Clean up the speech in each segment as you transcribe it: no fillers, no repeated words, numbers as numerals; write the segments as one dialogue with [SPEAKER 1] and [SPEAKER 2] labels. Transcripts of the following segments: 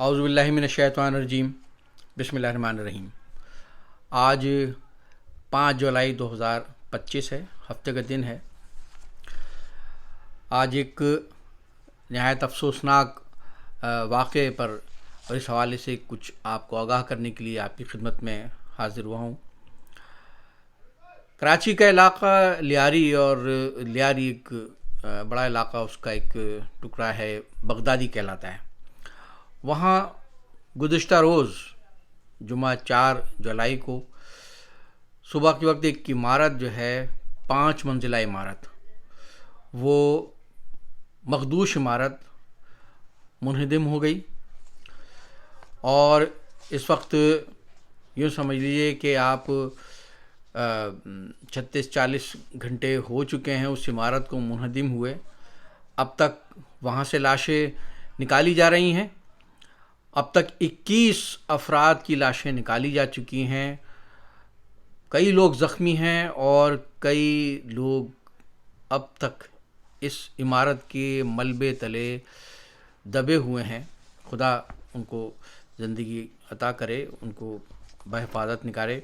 [SPEAKER 1] اعوذ باللہ من الشیطان الرجیم، بسم اللہ الرحمن الرحیم۔ آج 5 جولائی 2025 ہے، ہفتے کا دن ہے۔ آج ایک نہایت افسوسناک واقعے پر اور اس حوالے سے کچھ آپ کو آگاہ کرنے کے لیے آپ کی خدمت میں حاضر ہوا ہوں۔ کراچی کا علاقہ لیاری، اور لیاری ایک بڑا علاقہ، اس کا ایک ٹکڑا ہے بغدادی کہلاتا ہے۔ وہاں گزشتہ روز جمعہ 4 جولائی کو صبح کے وقت ایک عمارت جو ہے 5 منزلہ عمارت، وہ مخدوش عمارت منہدم ہو گئی، اور اس وقت یوں سمجھ لیجیے کہ آپ 36-40 گھنٹے ہو چکے ہیں اس عمارت کو منہدم ہوئے۔ اب تک وہاں سے لاشیں نکالی جا رہی ہیں۔ اب تک 21 افراد کی لاشیں نکالی جا چکی ہیں۔ کئی لوگ زخمی ہیں اور کئی لوگ اب تک اس عمارت کے ملبے تلے دبے ہوئے ہیں۔ خدا ان کو زندگی عطا کرے، ان کو بحفاظت نکالے۔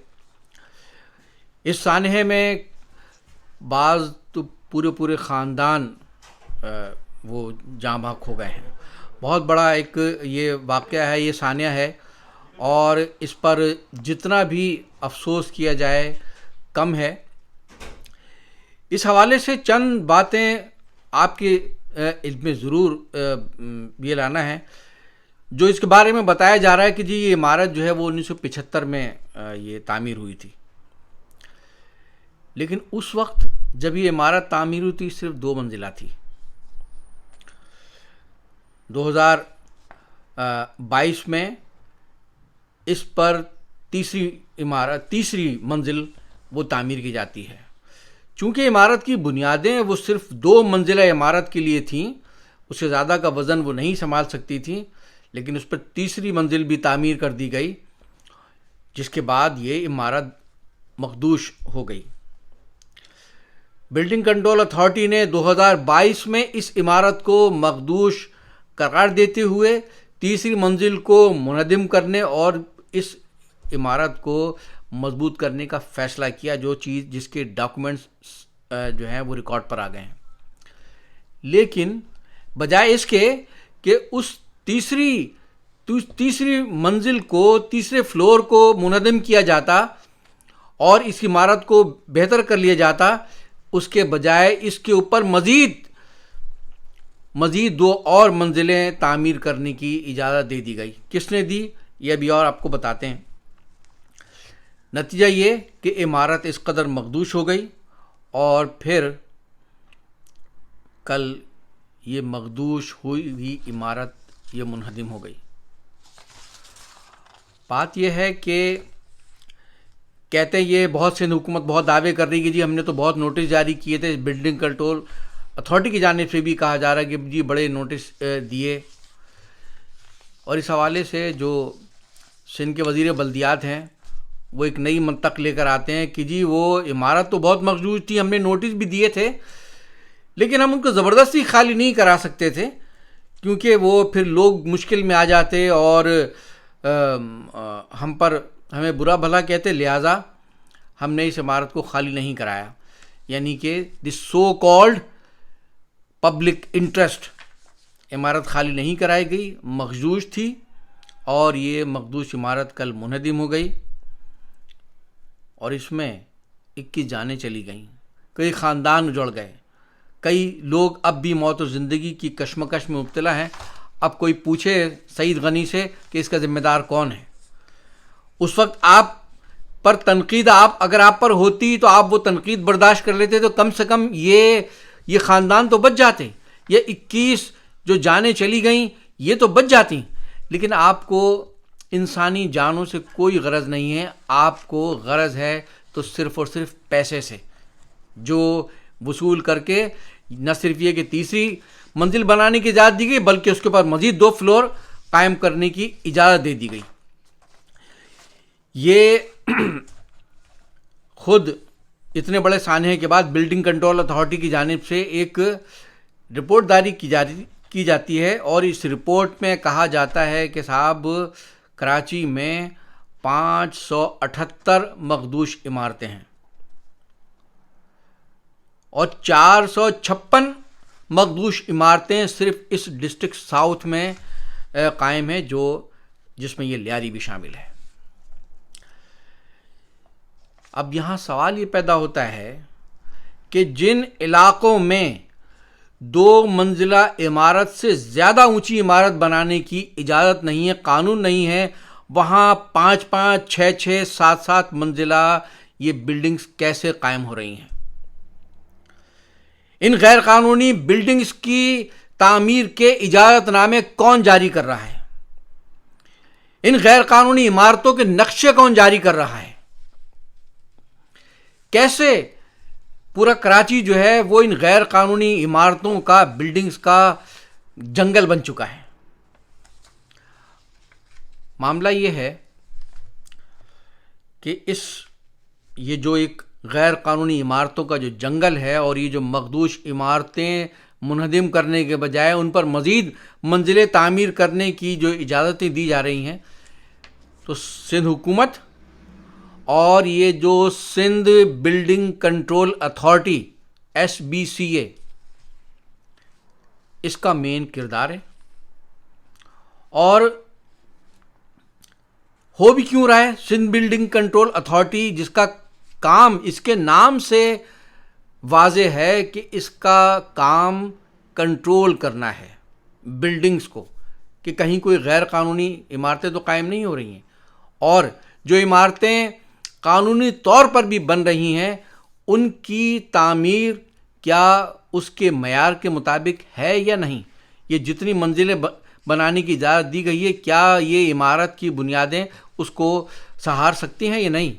[SPEAKER 1] اس سانحے میں بعض تو پورے خاندان وہ جاں بحق ہو گئے ہیں۔ بہت بڑا ایک یہ واقعہ ہے، یہ سانحہ ہے، اور اس پر جتنا بھی افسوس کیا جائے کم ہے۔ اس حوالے سے چند باتیں آپ کے علم میں ضرور یہ لانا ہے۔ جو اس کے بارے میں بتایا جا رہا ہے کہ جی یہ عمارت جو ہے وہ 1975 میں یہ تعمیر ہوئی تھی، لیکن اس وقت جب یہ عمارت تعمیر ہوئی تھی صرف 2 منزلہ تھی۔ 2022 میں اس پر تیسری منزل وہ تعمیر کی جاتی ہے۔ چونکہ عمارت کی بنیادیں وہ صرف 2 منزلہ عمارت کے لیے تھیں، اس سے زیادہ کا وزن وہ نہیں سنبھال سکتی تھیں، لیکن اس پر تیسری منزل بھی تعمیر کر دی گئی، جس کے بعد یہ عمارت مخدوش ہو گئی۔ بلڈنگ کنٹرول اتھارٹی نے 2022 میں اس عمارت کو مخدوش قرار دیتے ہوئے تیسری منزل کو منہدم کرنے اور اس عمارت کو مضبوط کرنے کا فیصلہ کیا، جس کے ڈاکومنٹس جو ہیں وہ ریکارڈ پر آ گئے ہیں۔ لیکن بجائے اس کے کہ اس تیسری منزل کو، تیسرے فلور کو منہدم کیا جاتا اور اس عمارت کو بہتر کر لیا جاتا، اس کے بجائے اس کے اوپر مزید 2 اور منزلیں تعمیر کرنے کی اجازت دے دی گئی۔ کس نے دی یہ ابھی اور آپ کو بتاتے ہیں۔ نتیجہ یہ کہ عمارت اس قدر مخدوش ہو گئی، اور پھر کل یہ مخدوش ہوئی عمارت یہ منہدم ہو گئی۔ بات یہ ہے کہ کہتے ہیں یہ بہت سے حکومت بہت دعوے کر رہی کہ جی ہم نے تو بہت نوٹس جاری کیے تھے، بلڈنگ کنٹرول اتھارٹی کی جانب سے بھی کہا جا رہا ہے کہ جی بڑے نوٹس دیے۔ اور اس حوالے سے جو سندھ کے وزیر بلدیات ہیں وہ ایک نئی منطق لے کر آتے ہیں کہ جی وہ عمارت تو بہت مخدوش تھی، ہم نے نوٹس بھی دیے تھے، لیکن ہم ان کو زبردستی خالی نہیں کرا سکتے تھے، کیونکہ وہ پھر لوگ مشکل میں آ جاتے اور ہمیں برا بھلا کہتے، لہٰذا ہم نے اس عمارت کو خالی نہیں کرایا۔ یعنی کہ دس سو کالڈ پبلک انٹرسٹ، عمارت خالی نہیں کرائی گئی، مخدوش تھی، اور یہ مخدوش عمارت کل منہدم ہو گئی، اور اس میں 21 جانیں چلی گئیں، کئی خاندان اجڑ گئے، کئی لوگ اب بھی موت و زندگی کی کشمکش میں مبتلا ہیں۔ اب کوئی پوچھے سعید غنی سے کہ اس کا ذمہ دار کون ہے، اس وقت آپ پر تنقید اگر آپ پر ہوتی تو آپ وہ تنقید برداشت کر لیتے، تو کم سے کم یہ خاندان تو بچ جاتے، یہ 21 جو جانیں چلی گئیں یہ تو بچ جاتی۔ لیکن آپ کو انسانی جانوں سے کوئی غرض نہیں ہے، آپ کو غرض ہے تو صرف اور صرف پیسے سے، جو وصول کر کے نہ صرف یہ کہ تیسری منزل بنانے کی اجازت دی گئی، بلکہ اس کے بعد مزید 2 فلور قائم کرنے کی اجازت دے دی گئی۔ یہ خود اتنے بڑے سانحے کے بعد بلڈنگ کنٹرول اتھارٹی کی جانب سے ایک رپورٹ جاری کی جاتی ہے اور اس رپورٹ میں کہا جاتا ہے کہ صاحب کراچی میں 578 مخدوش عمارتیں ہیں اور 456 مخدوش عمارتیں صرف اس ڈسٹرکٹ ساؤتھ میں قائم ہیں، جس میں یہ لیاری بھی شامل ہے۔ اب یہاں سوال یہ پیدا ہوتا ہے کہ جن علاقوں میں 2 منزلہ عمارت سے زیادہ اونچی عمارت بنانے کی اجازت نہیں ہے، قانون نہیں ہے، وہاں 5-5, 6-6, 7-7 منزلہ یہ بلڈنگز کیسے قائم ہو رہی ہیں؟ ان غیر قانونی بلڈنگز کی تعمیر کے اجازت نامے کون جاری کر رہا ہے؟ ان غیر قانونی عمارتوں کے نقشے کون جاری کر رہا ہے؟ کیسے پورا کراچی جو ہے وہ ان غیر قانونی عمارتوں کا، بلڈنگز کا جنگل بن چکا ہے؟ معاملہ یہ ہے کہ یہ جو ایک غیر قانونی عمارتوں کا جو جنگل ہے اور یہ جو مخدوش عمارتیں منہدم کرنے کے بجائے ان پر مزید منزلیں تعمیر کرنے کی جو اجازتیں دی جا رہی ہیں، تو سندھ حکومت اور یہ جو Sindh building control authority SBCA اس کا مین کردار ہے۔ اور ہو بھی کیوں رہا ہے سندھ بلڈنگ کنٹرول اتھارٹی، جس کا کام اس کے نام سے واضح ہے کہ اس کا کام کنٹرول کرنا ہے بلڈنگز کو، کہ کہیں کوئی غیر قانونی عمارتیں تو قائم نہیں ہو رہی ہیں، اور جو عمارتیں قانونی طور پر بھی بن رہی ہیں ان کی تعمیر کیا اس کے معیار کے مطابق ہے یا نہیں، یہ جتنی منزلیں بنانے کی اجازت دی گئی ہے کیا یہ عمارت کی بنیادیں اس کو سہار سکتی ہیں یا نہیں،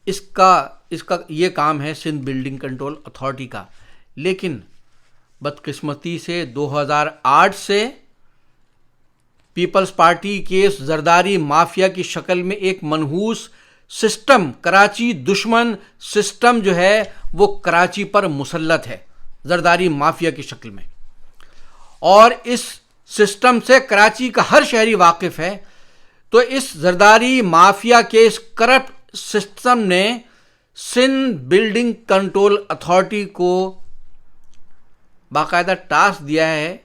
[SPEAKER 1] اس کا یہ کام ہے سندھ بلڈنگ کنٹرول اتھارٹی کا۔ لیکن بدقسمتی سے 2008 سے پیپلز پارٹی کے زرداری مافیا کی شکل میں ایک منحوس سسٹم، کراچی دشمن سسٹم جو ہے وہ کراچی پر مسلط ہے زرداری مافیا کی شکل میں، اور اس سسٹم سے کراچی کا ہر شہری واقف ہے۔ تو اس زرداری مافیا کے اس کرپٹ سسٹم نے سندھ بلڈنگ کنٹرول اتھارٹی کو باقاعدہ ٹاسک دیا ہے،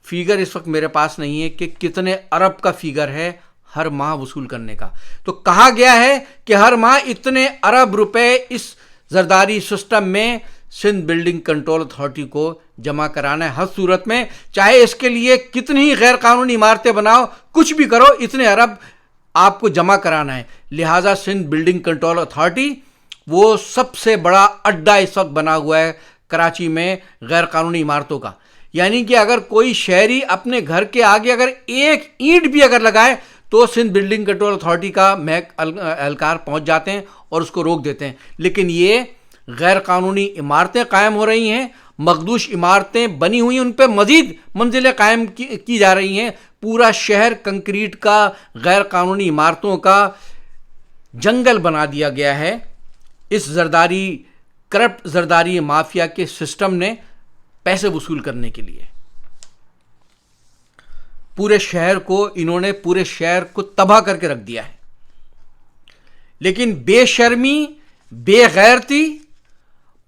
[SPEAKER 1] فیگر اس وقت میرے پاس نہیں ہے کہ کتنے ارب کا فیگر ہے ہر ماہ وصول کرنے کا، تو کہا گیا ہے کہ ہر ماہ اتنے ارب روپے اس زرداری سسٹم میں سندھ بلڈنگ کنٹرول اتھارٹی کو جمع کرانا ہے، ہر صورت میں، چاہے اس کے لیے کتنی ہی غیر قانونی عمارتیں بناؤ، کچھ بھی کرو، اتنے ارب آپ کو جمع کرانا ہے۔ لہٰذا سندھ بلڈنگ کنٹرول اتھارٹی وہ سب سے بڑا اڈا اس وقت بنا ہوا ہے کراچی میں غیر قانونی عمارتوں کا، یعنی کہ اگر کوئی شہری اپنے گھر کے آگے اگر ایک اینٹ بھی اگر لگائے تو سندھ بلڈنگ کنٹرول اتھارٹی کا اہلکار پہنچ جاتے ہیں اور اس کو روک دیتے ہیں۔ لیکن یہ غیر قانونی عمارتیں قائم ہو رہی ہیں، مخدوش عمارتیں بنی ہوئی، ان پہ مزید منزلیں قائم کی جا رہی ہیں، پورا شہر کنکریٹ کا، غیر قانونی عمارتوں کا جنگل بنا دیا گیا ہے اس کرپٹ زرداری مافیا کے سسٹم نے پیسے وصول کرنے کے لیے۔ پورے شہر کو تباہ کر کے رکھ دیا ہے۔ لیکن بے شرمی، بے غیرتی،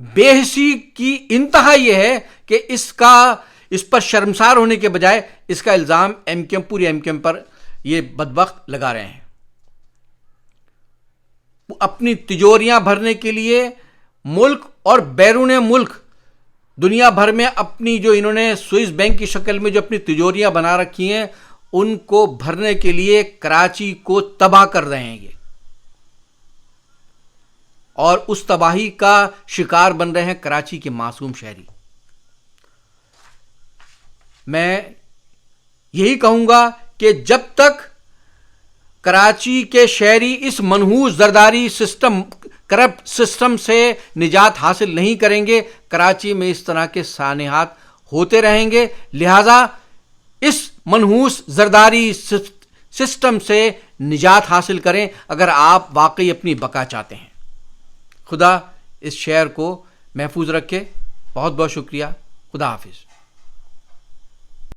[SPEAKER 1] بے حسی کی انتہا یہ ہے کہ اس پر شرمسار ہونے کے بجائے اس کا الزام پوری ایم کیو ایم پر یہ بدبخت لگا رہے ہیں۔ اپنی تجوریاں بھرنے کے لیے ملک اور بیرون ملک دنیا بھر میں اپنی جو انہوں نے سوئس بینک کی شکل میں جو اپنی تجوریاں بنا رکھی ہیں ان کو بھرنے کے لیے کراچی کو تباہ کر رہے ہیں یہ، اور اس تباہی کا شکار بن رہے ہیں کراچی کے معصوم شہری۔ میں یہی کہوں گا کہ جب تک کراچی کے شہری اس منحوس زرداری سسٹم، کرپٹ سسٹم سے نجات حاصل نہیں کریں گے، کراچی میں اس طرح کے سانحات ہوتے رہیں گے۔ لہذا اس منحوس زرداری سسٹم سے نجات حاصل کریں اگر آپ واقعی اپنی بقا چاہتے ہیں۔ خدا اس شہر کو محفوظ رکھے۔ بہت بہت شکریہ۔ خدا حافظ۔